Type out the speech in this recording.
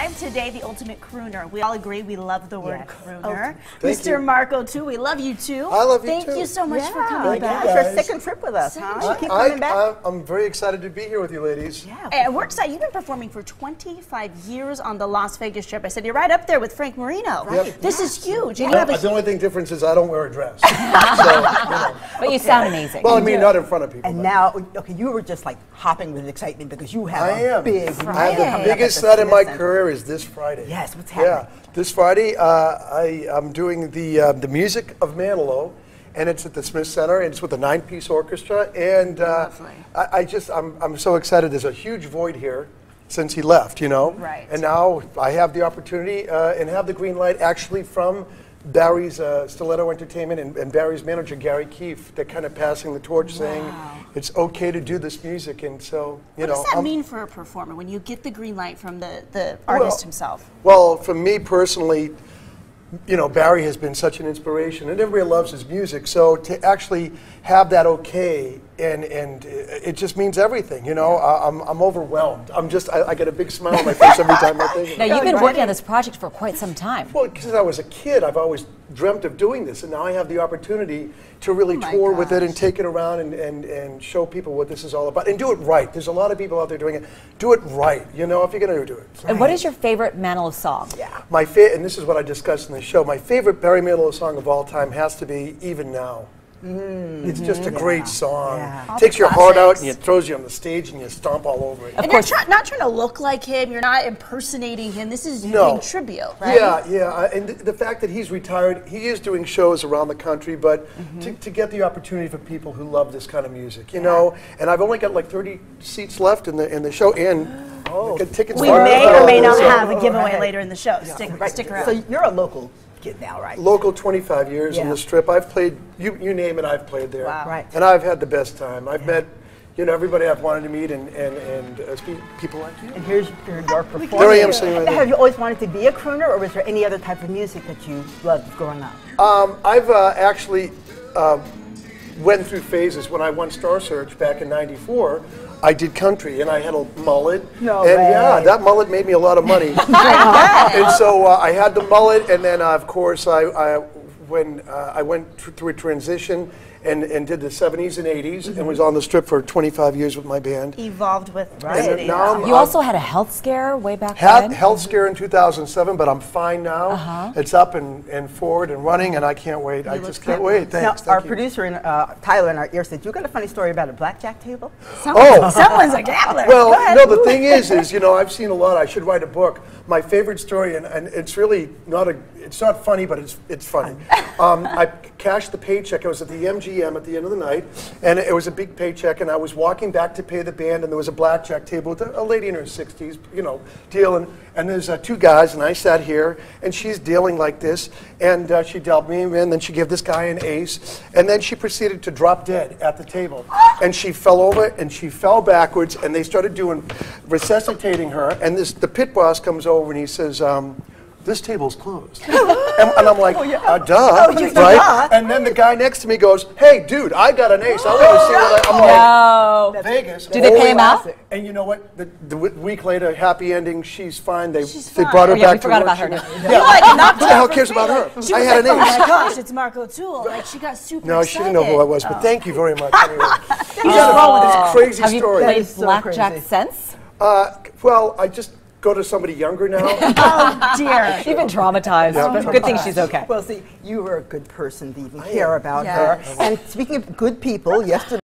Today, the ultimate crooner. We all agree we love the word crooner. Mr. Mark Otoole, we love you too. I love you too. Thank you so much for coming back. It's your second trip with us, huh? Keep coming back. I'm very excited to be here with you ladies. Yeah. And we're excited. You've been performing for 25 years on the Las Vegas trip. I said you're right up there with Frank Marino. Right. Yep. This is huge. And the only thing difference is I don't wear a dress. So, But you sound amazing. Well, I mean, not in front of people. And now, okay, you were just like hopping with excitement because you have a big Friday. The biggest night in my career is this Friday. Yes, what's happening? Yeah, this Friday I'm doing the music of Manilow, and it's at the Smith Center, and it's with a 9-piece orchestra, and I'm so excited. There's a huge void here since he left, you know, and now I have the opportunity and have the green light actually from Barry's Stiletto Entertainment and Barry's manager Gary Keefe. They're kind of passing the torch, saying it's okay to do this music, and so you know. What does that mean for a performer when you get the green light from the artist himself? Well, for me personally, you know, Barry has been such an inspiration, and everybody loves his music. So to actually have that okay, and it just means everything. You know, I'm overwhelmed. I get a big smile on my face every time I think. Now you've been working on this project for quite some time. Well, because I was a kid, I've always dreamt of doing this, and now I have the opportunity to really tour with it and take it around and show people what this is all about, and do it right. There's a lot of people out there doing it. Do it right, you know, if you're going to do it. And what is your favorite Manilow song? Yeah. And this is what I discussed in the show, my favorite Barry Manilow song of all time has to be Even Now. It's just a great song. It takes your heart out and it throws you on the stage and you stomp all over it. And you're not trying to look like him, you're not impersonating him, this is you doing tribute, right? Yeah, and the fact that he's retired, he is doing shows around the country, but to get the opportunity for people who love this kind of music, you know, and I've only got like 30 seats left in the show, and tickets. We may or may not have a giveaway later in the show. Stick around. So you're a local kid now, right? Local, 25 years on the Strip. I've played, you name it, I've played there. Wow. Right. And I've had the best time. I've met, you know, everybody I've wanted to meet, and people like you. And here's your performance. There I am sitting right there. Have you always wanted to be a crooner, or was there any other type of music that you loved growing up? I've actually went through phases. When I won Star Search back in '94, I did country, and I had a mullet. Yeah, that mullet made me a lot of money. And so I had the mullet, and then of course when I went through a transition and did the 70s and 80s and was on the Strip for 25 years with my band. Evolved with You also had a health scare way back then? Health scare in 2007, but I'm fine now. It's up and forward and running, and I can't wait. I just can't wait. Thanks. Now, our producer, Tyler, in our ear said, you got a funny story about a blackjack table? Someone's a gambler. Well, no, the thing is, you know, I've seen a lot. I should write a book. My favorite story, and it's really it's not funny, but it's funny. I cashed the paycheck. I was at the MGM at the end of the night, and it was a big paycheck, and I was walking back to pay the band, and there was a blackjack table with a lady in her 60s, you know, dealing, and there's two guys, and I sat here, and she's dealing like this, and she dealt me, and then she gave this guy an ace, and then she proceeded to drop dead at the table, and she fell over, and she fell backwards, and they started resuscitating her, and the pit boss comes over, and he says, this table's closed. and I'm like, duh, right? And then the guy next to me goes, hey, dude, I got an ace. I want to see what I'm like, Vegas. Did they pay him out? And you know what? The week later, happy ending, she's fine. They brought her back to forgot work. about her. Who the hell cares about her? I had an ace. Oh my gosh, it's Mark O'Toole. Like, she got super No, she didn't know who I was, but thank you very much. Anyway. He's just wrong with this crazy story. Have you played blackjack since? Well, I just go to somebody younger now. Oh dear. You've been traumatized, but good thing she's okay. Well, see, you were a good person to even care about her. And speaking of good people, yesterday